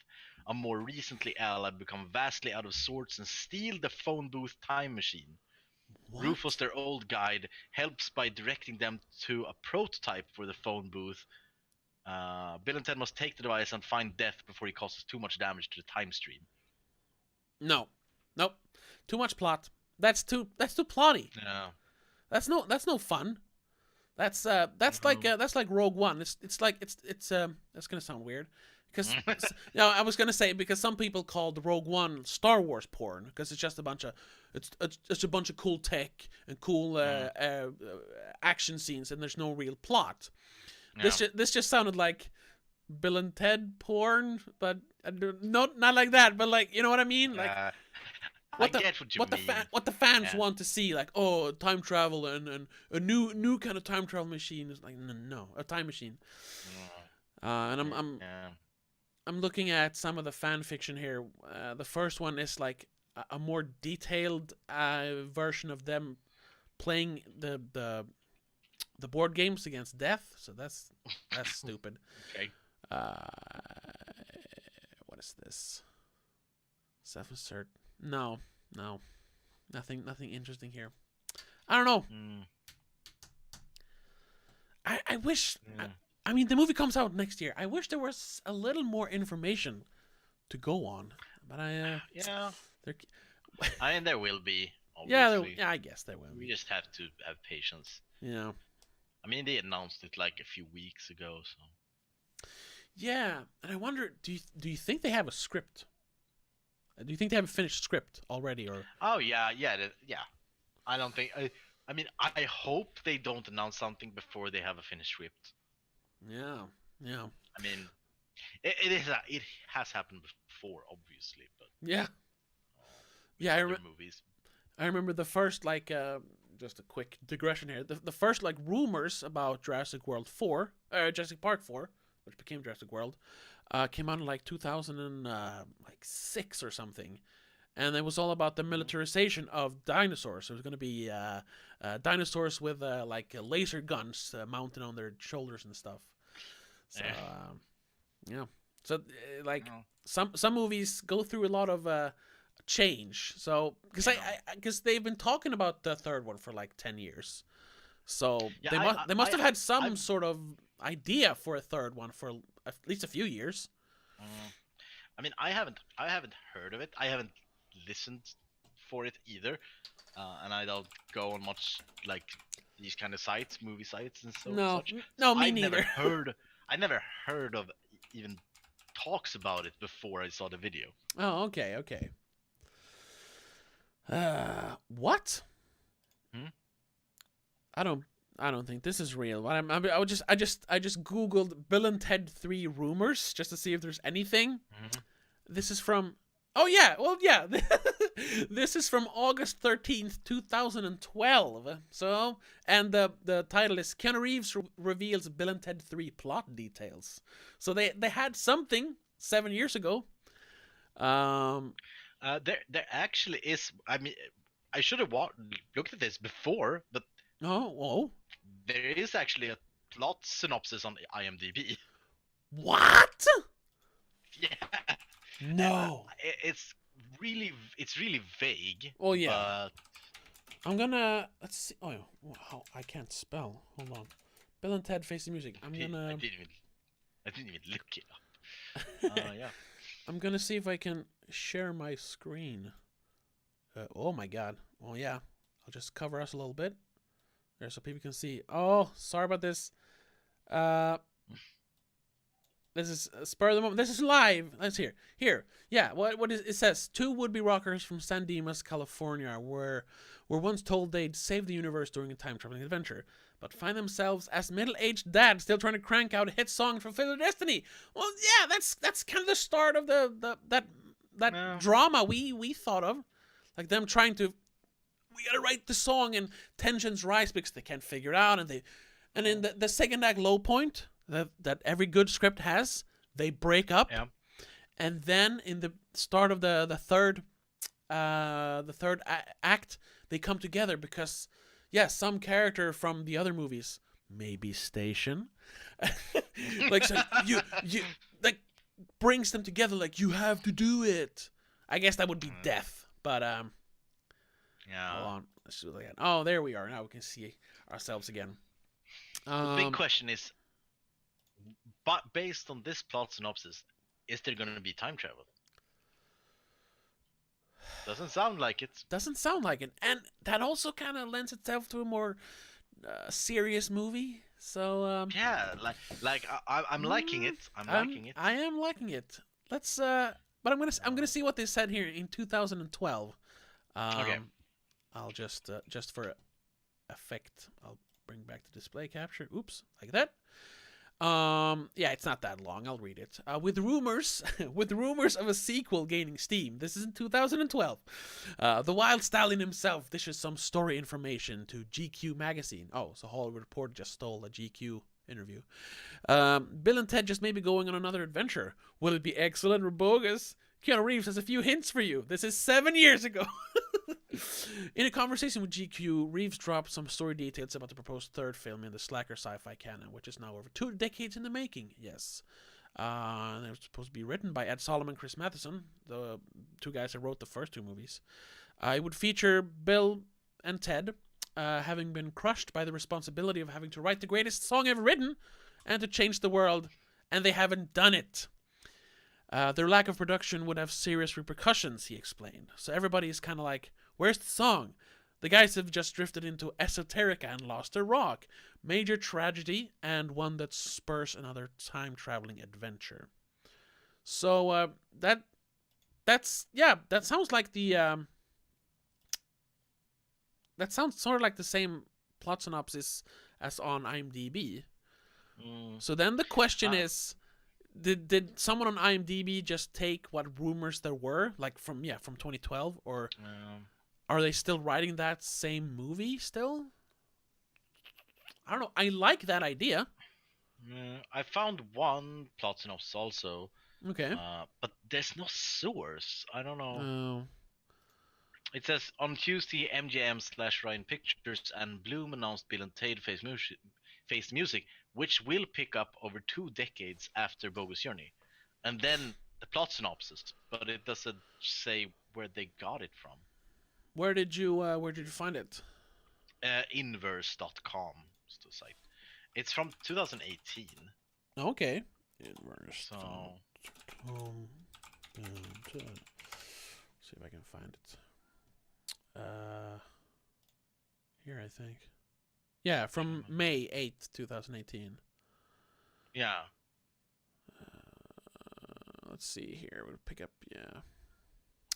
[SPEAKER 3] a more recently ally, become vastly out of sorts and steal the phone booth time machine.
[SPEAKER 4] What?
[SPEAKER 3] Rufus, their old guide, helps by directing them to a prototype for the phone booth. Bill and Ted must take the device and find Death before he causes too much damage to the time stream.
[SPEAKER 4] No. Nope. Too much plot. That's too plotty.
[SPEAKER 3] Yeah.
[SPEAKER 4] That's no fun. That's like Rogue One. It's like that's gonna sound weird, because I was gonna say, because some people call the Rogue One Star Wars porn, because it's just a bunch of cool tech and cool action scenes, and there's no real plot.
[SPEAKER 3] Yeah.
[SPEAKER 4] This just sounded like Bill and Ted porn, but not like that. But like, you know what I mean? Like
[SPEAKER 3] I get what you mean.
[SPEAKER 4] What the fans
[SPEAKER 3] Yeah.
[SPEAKER 4] want to see, like, oh, time travel and a new kind of time travel machine is like, no, a time machine. And I'm looking at some of the fan fiction here. The first one is like a more detailed version of them playing the board games against death. So that's stupid.
[SPEAKER 3] Okay.
[SPEAKER 4] What is this? Self-insert. No, nothing interesting here. I don't know. I wish. I mean, the movie comes out next year. I wish there was a little more information to go on, but
[SPEAKER 3] Yeah.
[SPEAKER 4] there,
[SPEAKER 3] I mean, there will be.
[SPEAKER 4] yeah,
[SPEAKER 3] Obviously.
[SPEAKER 4] I guess there will
[SPEAKER 3] We
[SPEAKER 4] be.
[SPEAKER 3] just have to have patience.
[SPEAKER 4] You know,
[SPEAKER 3] I mean, they announced it like a few weeks ago, so.
[SPEAKER 4] Yeah, and I wonder, do you think they have a script? Do you think they have a finished script already, or?
[SPEAKER 3] Oh yeah, yeah. I don't think. I mean, I hope they don't announce something before they have a finished script.
[SPEAKER 4] Yeah, yeah,
[SPEAKER 3] I mean, it has happened before, obviously, but
[SPEAKER 4] yeah,
[SPEAKER 3] uh,
[SPEAKER 4] yeah.
[SPEAKER 3] with other movies.
[SPEAKER 4] I remember the first just a quick digression here. The first rumors about Jurassic World 4, Jurassic Park 4, which became Jurassic World, came out in 2006 or something, and it was all about the militarization of dinosaurs. So it was going to be dinosaurs with laser guns mounted on their shoulders and stuff. So yeah, so some movies go through a lot of change. So because they've been talking about the third one for 10 years, so they must have had some sort of idea for a third one for at least a few years.
[SPEAKER 3] I mean, I haven't heard of it. I haven't listened for it either, and I don't go on much these kind of sites, movie sites and such.
[SPEAKER 4] No, me
[SPEAKER 3] I
[SPEAKER 4] neither.
[SPEAKER 3] I never heard of even talks about it before I saw the video.
[SPEAKER 4] Oh, okay. What? I don't think this is real. I just googled Bill and Ted 3 rumors just to see if there's anything. This is from. Oh yeah, well yeah. This is from August 13th, 2012. So, and the title is Keanu Reeves reveals Bill and Ted 3 plot details. So they had something 7 years ago.
[SPEAKER 3] There actually is. I mean, I should have looked at this before, but there is actually a plot synopsis on IMDb.
[SPEAKER 4] What?
[SPEAKER 3] Yeah.
[SPEAKER 4] No.
[SPEAKER 3] It's really vague.
[SPEAKER 4] Oh yeah.
[SPEAKER 3] But
[SPEAKER 4] I'm gonna let's see. Oh, I can't spell. Hold on. Bill and Ted Face the Music. I didn't even look it up. Yeah. I'm gonna see if I can share my screen. Oh my god. Oh yeah. I'll just cover us a little bit there so people can see. Oh, sorry about this. This is spur of the moment. This is live. Let's hear. Here. Yeah. What is it? Says two would-be rockers from San Dimas, California, were once told they'd save the universe during a time-traveling adventure, but find themselves as middle-aged dads still trying to crank out a hit song to fulfill their destiny. Well, yeah, that's kind of the start of that drama we thought of, like them trying to. We gotta write the song, and tensions rise because they can't figure it out, and in the second act low point that every good script has, they break up, and then in the start of the third act, they come together because some character from the other movies, maybe Station, so you brings them together, you have to do it. I guess that would be Death, but hold on, let's do it again. Oh, there we are. Now we can see ourselves again.
[SPEAKER 3] The big question is, but based on this plot synopsis, is there going to be time travel? Doesn't sound like it.
[SPEAKER 4] And that also kind of lends itself to a more serious movie. So
[SPEAKER 3] yeah, I'm liking it. I'm liking it.
[SPEAKER 4] I am liking it. Let's but I'm gonna see what they said here in 2012.
[SPEAKER 3] Okay.
[SPEAKER 4] I'll just for effect, I'll bring back the display capture. Oops, like that. Yeah, it's not that long. I'll read it. With rumors of a sequel gaining steam. This is in 2012. The Wild Stallion himself dishes some story information to GQ magazine. Oh, so Hollywood Reporter just stole a GQ interview. Bill and Ted just may be going on another adventure. Will it be excellent or bogus? Keanu Reeves has a few hints for you. This is 7 years ago. In a conversation with GQ, Reeves dropped some story details about the proposed third film in the slacker sci-fi canon, which is now over 2 decades in the making. Yes. It was supposed to be written by Ed Solomon and Chris Matheson, the two guys that wrote the first 2 movies. It would feature Bill and Ted having been crushed by the responsibility of having to write the greatest song ever written and to change the world, and they haven't done it. Their lack of production would have serious repercussions, he explained. So everybody is kind of like, where's the song? The guys have just drifted into esoterica and lost their rock. Major tragedy and one that spurs another time-traveling adventure. So that sounds like the that sounds sort of like the same plot synopsis as on IMDb. So then the question is, did someone on IMDb just take what rumors there were, like from 2012, or are they still writing that same movie still? I don't know. I like that idea.
[SPEAKER 3] I found one plot synopsis also.
[SPEAKER 4] Okay.
[SPEAKER 3] But there's no source. I don't know.
[SPEAKER 4] Oh.
[SPEAKER 3] It says on Tuesday, MGM/Ryan Pictures and Bloom announced Bill and Ted Face Music, which will pick up over 2 decades after Bogus Journey, and then the plot synopsis, but it doesn't say where they got it from.
[SPEAKER 4] Where did you find it?
[SPEAKER 3] Inverse.com is the site. It's from 2018.
[SPEAKER 4] Okay. Inverse.
[SPEAKER 3] So.
[SPEAKER 4] See if I can find it. Here, I think. Yeah, from May 8th, 2018.
[SPEAKER 3] Yeah.
[SPEAKER 4] Let's see here. We'll pick up. Yeah.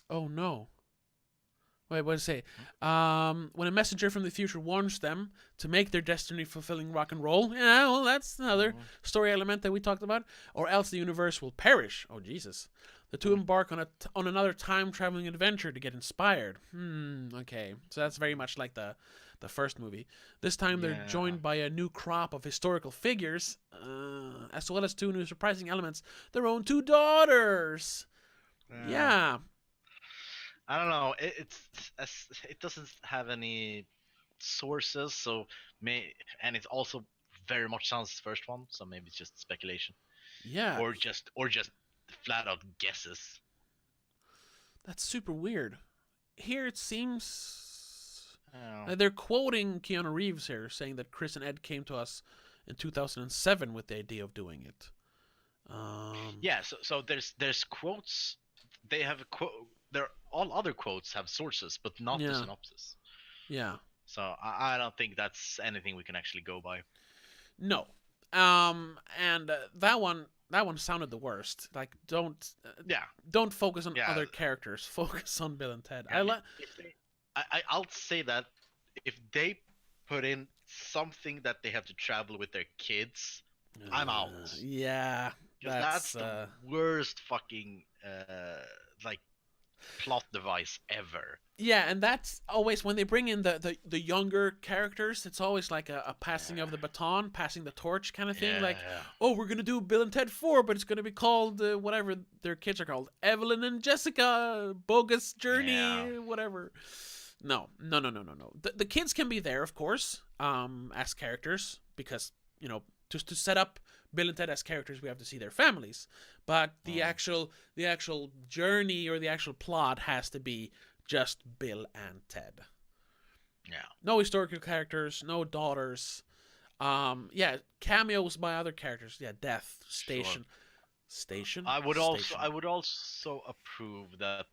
[SPEAKER 4] Oh no. Wait, what does it say? When a messenger from the future warns them to make their destiny fulfilling rock and roll. Yeah, well, that's another story element that we talked about. Or else the universe will perish. Oh, Jesus. The two embark on another time-traveling adventure to get inspired. Okay. So that's very much like the first movie. This time they're joined by a new crop of historical figures, as well as 2 new surprising elements, their own 2 daughters. Yeah.
[SPEAKER 3] I don't know. It doesn't have any sources, so and it also very much sounds the first one, so maybe it's just speculation.
[SPEAKER 4] Yeah.
[SPEAKER 3] Or just flat out guesses.
[SPEAKER 4] That's super weird. Here it seems they're quoting Keanu Reeves here, saying that Chris and Ed came to us in 2007 with the idea of doing it.
[SPEAKER 3] Yeah. So there's quotes. They have a quote. All other quotes have sources, but not the synopsis.
[SPEAKER 4] Yeah.
[SPEAKER 3] So I don't think that's anything we can actually go by.
[SPEAKER 4] No. And that one sounded the worst. Like, don't focus on other characters. Focus on Bill and Ted.
[SPEAKER 3] Yeah, I'll say that if they put in something that they have to travel with their kids, I'm out.
[SPEAKER 4] Yeah,
[SPEAKER 3] that's the worst fucking like plot device ever.
[SPEAKER 4] Yeah, and that's always when they bring in the younger characters. It's always like a passing of the baton, passing the torch kind of thing. Like, oh, we're gonna do Bill and Ted 4, but it's gonna be called whatever their kids are called, Evelyn and Jessica, Bogus Journey, whatever. No. The kids can be there, of course, as characters, because just to set up Bill and Ted as characters, we have to see their families. But the actual journey or the actual plot has to be just Bill and Ted.
[SPEAKER 3] Yeah.
[SPEAKER 4] No historical characters, no daughters. Cameos by other characters. Yeah, Death, Station. Station.
[SPEAKER 3] I would also approve that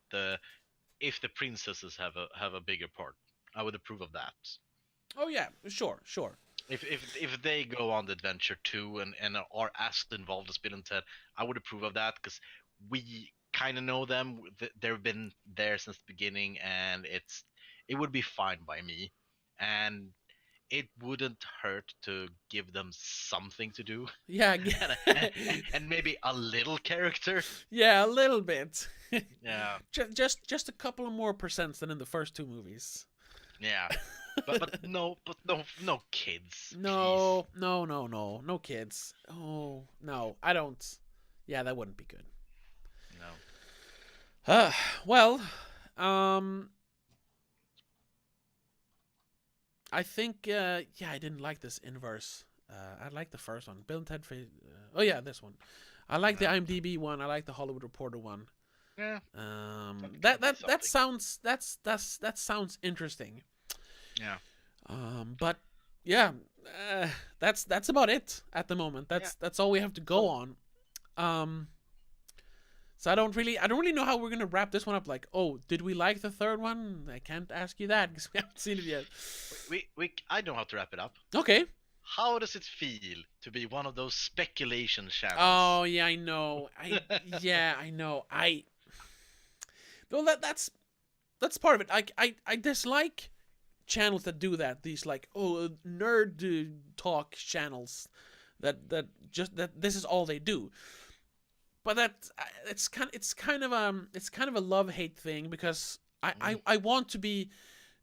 [SPEAKER 3] if the princesses have a bigger part, I would approve of that.
[SPEAKER 4] Oh yeah, sure.
[SPEAKER 3] If they go on the adventure too and are as involved as Bill and Ted, I would approve of that, because we kind of know them. They've been there since the beginning, and it would be fine by me, and it wouldn't hurt to give them something to do.
[SPEAKER 4] Yeah,
[SPEAKER 3] and maybe a little character.
[SPEAKER 4] Yeah, a little bit.
[SPEAKER 3] Yeah.
[SPEAKER 4] Just a couple of more percents than in the first 2 movies.
[SPEAKER 3] Yeah. But no kids.
[SPEAKER 4] No kids. Oh no, I don't. Yeah, that wouldn't be good.
[SPEAKER 3] No.
[SPEAKER 4] Well, I think I didn't like this inverse. I like the first one, Bill and Ted. This one. I like the IMDb one. I like the Hollywood Reporter one.
[SPEAKER 3] Yeah.
[SPEAKER 4] That sounds interesting.
[SPEAKER 3] Yeah.
[SPEAKER 4] But yeah, that's about it at the moment. That's all we have to go on. So I don't really know how we're gonna wrap this one up. Like, oh, did we like the third one? I can't ask you that because we haven't seen it yet.
[SPEAKER 3] I know how to wrap it up.
[SPEAKER 4] Okay.
[SPEAKER 3] How does it feel to be one of those speculation channels?
[SPEAKER 4] Oh yeah, I know. I know. Well, that's part of it. I dislike channels that do that. These like nerd talk channels that this is all they do. But it's kind of a love-hate thing because I want to be,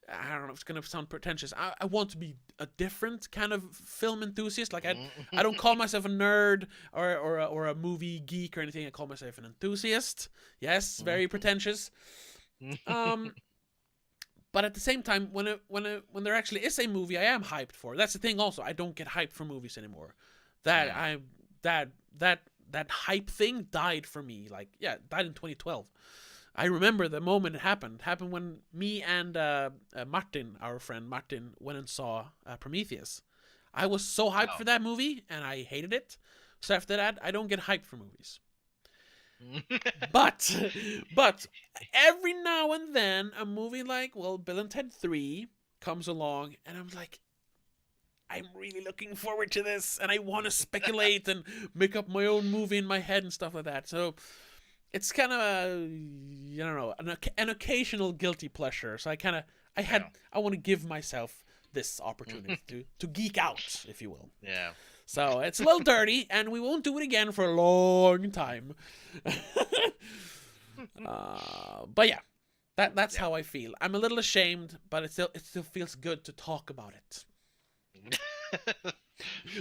[SPEAKER 4] I don't know if it's gonna sound pretentious. I want to be a different kind of film enthusiast. Like I don't call myself a nerd or a movie geek or anything. I call myself an enthusiast. Yes, very pretentious. But at the same time, when there actually is a movie I am hyped for. That's the thing. Also, I don't get hyped for movies anymore. That hype thing died for me. Like, yeah, it died in 2012. I remember the moment it happened. It happened when me and Martin, our friend Martin, went and saw Prometheus. I was so hyped for that movie, and I hated it. So after that, I don't get hyped for movies. but every now and then, a movie like, Bill and Ted 3 comes along, and I'm like, I'm really looking forward to this, and I want to speculate and make up my own movie in my head and stuff like that. So it's kind of an occasional guilty pleasure. So I want to give myself this opportunity to geek out, if you will.
[SPEAKER 3] Yeah.
[SPEAKER 4] So it's a little dirty, and we won't do it again for a long time. But yeah, that's how I feel. I'm a little ashamed, but it still feels good to talk about it.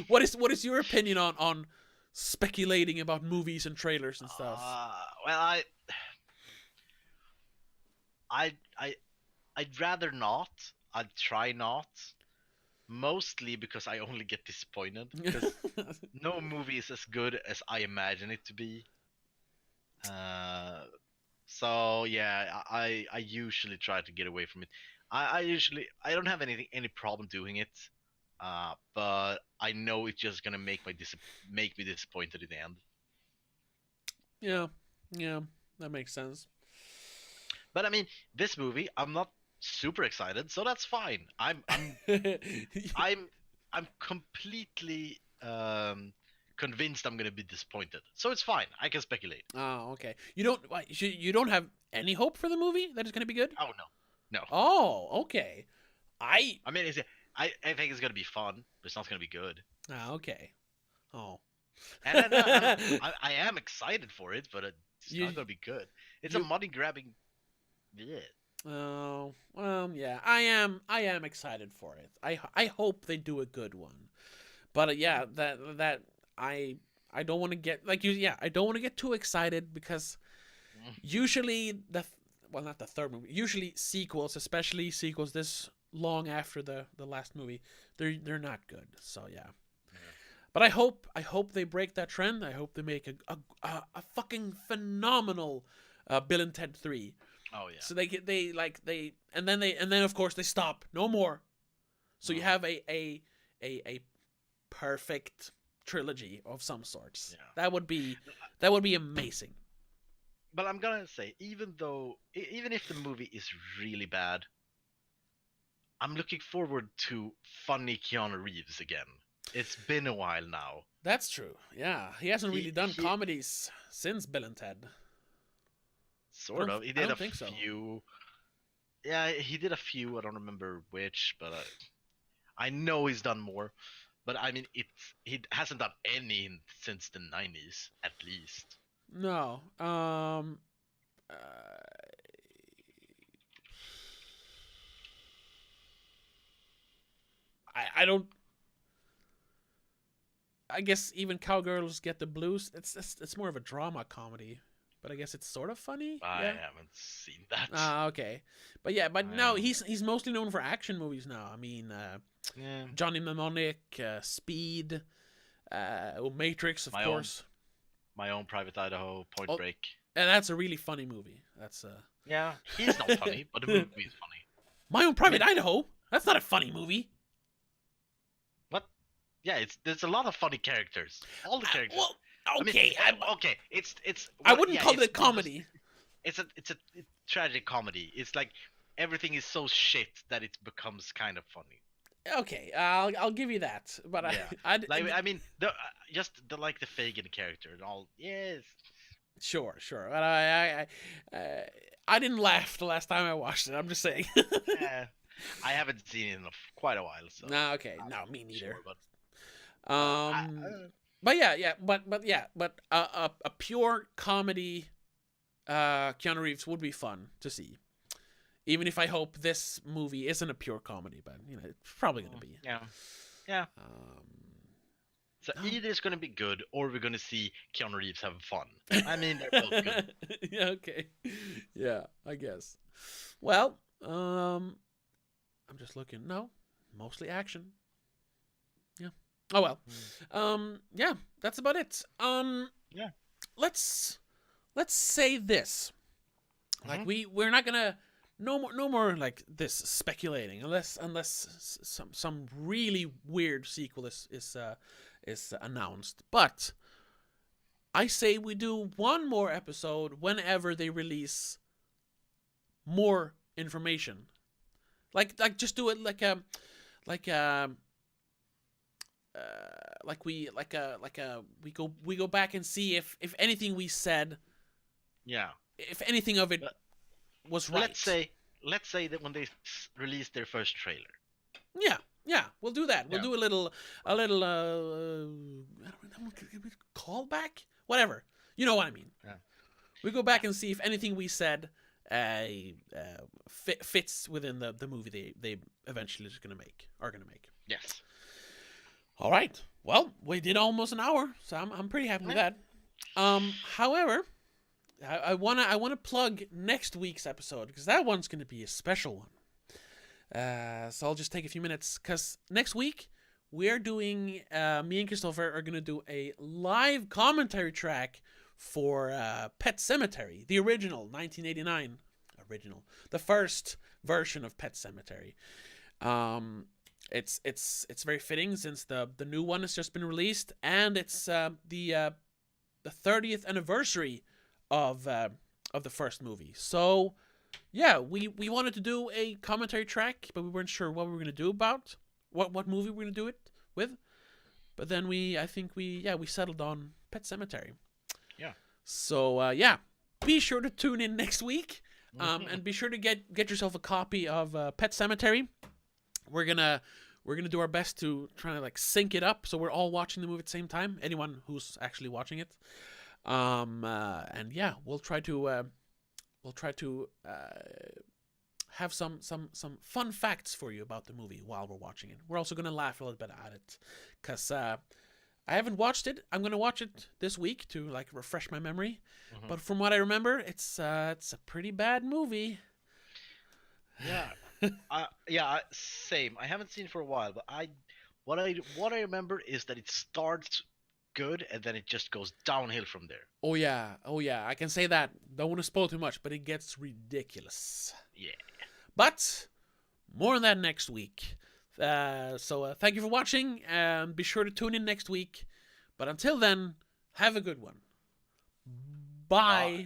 [SPEAKER 4] What is your opinion on speculating about movies and trailers and stuff?
[SPEAKER 3] Well, I'd rather not. I'd try not. Mostly because I only get disappointed. Because no movie is as good as I imagine it to be. So yeah, I usually try to get away from it. I don't have any problem doing it. But I know it's just gonna make me disappointed in the end.
[SPEAKER 4] Yeah, that makes sense.
[SPEAKER 3] But I mean, this movie, I'm not super excited, so that's fine. I'm completely convinced I'm gonna be disappointed, so it's fine. I can speculate.
[SPEAKER 4] Oh, okay. You don't have any hope for the movie that it's gonna be good?
[SPEAKER 3] Oh no.
[SPEAKER 4] Oh, okay. I
[SPEAKER 3] mean, I think it's gonna be fun, but it's not gonna be good.
[SPEAKER 4] Ah, okay. Oh.
[SPEAKER 3] And I am excited for it, but it's not gonna be good. It's a money grabbing. Yeah.
[SPEAKER 4] Oh, well, yeah. I am excited for it. I hope they do a good one. But yeah, that I don't want to get I don't want to get too excited because usually not the third movie. Usually sequels, especially sequels this long after the last movie, they're not good. So yeah. But I hope they break that trend. I hope they make a fucking phenomenal Bill and Ted 3.
[SPEAKER 3] Oh yeah.
[SPEAKER 4] So and then of course they stop. No more. So you have a perfect trilogy of some sorts. Yeah. That would be amazing.
[SPEAKER 3] But I'm gonna say, even if the movie is really bad, I'm looking forward to funny Keanu Reeves again. It's been a while now.
[SPEAKER 4] That's true. Yeah, he hasn't really done comedies since Bill and Ted.
[SPEAKER 3] Sort of. He did a few.
[SPEAKER 4] So.
[SPEAKER 3] Yeah, he did a few. I don't remember which, but I know he's done more. But I mean, he hasn't done any since the 90s, at least.
[SPEAKER 4] No. I don't. I guess even Cowgirls Get the Blues. It's more of a drama comedy, but I guess it's sort of funny.
[SPEAKER 3] I haven't seen that.
[SPEAKER 4] Okay, but no, he's mostly known for action movies now. I mean, Johnny Mnemonic, Speed, Matrix, of course.
[SPEAKER 3] My Own Private Idaho, Point Break.
[SPEAKER 4] And that's a really funny movie. That's
[SPEAKER 3] Yeah, he's not funny, but the movie is funny.
[SPEAKER 4] My Own Private Idaho. That's not a funny movie.
[SPEAKER 3] What? Yeah, there's a lot of funny characters. All the characters.
[SPEAKER 4] Well, Okay,
[SPEAKER 3] okay. It's
[SPEAKER 4] I
[SPEAKER 3] well,
[SPEAKER 4] wouldn't
[SPEAKER 3] yeah,
[SPEAKER 4] call it a
[SPEAKER 3] it's not just-
[SPEAKER 4] comedy.
[SPEAKER 3] it's a tragic comedy. It's like everything is so shit that it becomes kind of funny.
[SPEAKER 4] Okay, I'll give you that. But
[SPEAKER 3] Yeah. Like I mean, just the like the Fagin character and all. Yes.
[SPEAKER 4] sure. But I didn't laugh the last time I watched it. I'm just saying.
[SPEAKER 3] Yeah. I haven't seen it in quite a while, so.
[SPEAKER 4] No, okay,
[SPEAKER 3] I'm
[SPEAKER 4] no,
[SPEAKER 3] not
[SPEAKER 4] me neither.
[SPEAKER 3] sure, but
[SPEAKER 4] But yeah, but a pure comedy, Keanu Reeves would be fun to see. Even if I hope this movie isn't a pure comedy, but you know, it's probably gonna be.
[SPEAKER 3] yeah. So
[SPEAKER 4] Oh.
[SPEAKER 3] either it's gonna be good, or we're gonna see Keanu Reeves have fun. I mean, they're both good.
[SPEAKER 4] Yeah, okay. Yeah, I guess. Well, I'm just looking. No, mostly action. Yeah. Oh well. Yeah, that's about it.
[SPEAKER 3] Yeah.
[SPEAKER 4] Let's say this. Like we're not gonna no more like this speculating unless some really weird sequel is announced. But I say we do one more episode whenever they release more information. Like just do it we go back and see if anything we said,
[SPEAKER 3] Yeah.
[SPEAKER 4] if anything of it was right.
[SPEAKER 3] Let's say that when they release their first trailer.
[SPEAKER 4] Yeah, we'll do that. We'll
[SPEAKER 3] Yeah.
[SPEAKER 4] do a little I don't know, callback, whatever. You know what I mean.
[SPEAKER 3] Yeah.
[SPEAKER 4] We go back and see if anything we said fits within the movie they eventually are gonna make.
[SPEAKER 3] Yes.
[SPEAKER 4] All right. Well, we did almost an hour, so I'm pretty happy with that. However, I wanna plug next week's episode because that one's gonna be a special one. So I'll just take a few minutes because next week we're doing me and Christopher are gonna do a live commentary track for Pet Sematary, the original 1989 the first version of Pet Sematary. It's very fitting since the new one has just been released, and it's the 30th anniversary of the first movie. So yeah, we wanted to do a commentary track, but we weren't sure what we were gonna do about what movie we were gonna do it with. But then we settled on Pet Sematary.
[SPEAKER 3] Yeah.
[SPEAKER 4] So yeah, be sure to tune in next week, and be sure to get yourself a copy of Pet Sematary. We're gonna do our best to try to like sync it up so we're all watching the movie at the same time. Anyone who's actually watching it, and yeah, we'll try to have some fun facts for you about the movie while we're watching it. We're also gonna laugh a little bit at it because I haven't watched it. I'm gonna watch it this week to like refresh my memory. But from what I remember, it's a pretty bad movie.
[SPEAKER 3] Yeah. Yeah, same. I haven't seen it for a while, but what I remember is that it starts good and then it just goes downhill from there.
[SPEAKER 4] Oh yeah, I can say that. Don't want to spoil too much, but it gets ridiculous.
[SPEAKER 3] Yeah.
[SPEAKER 4] But more on that next week. So thank you for watching, and be sure to tune in next week. But until then, have a good one. Bye.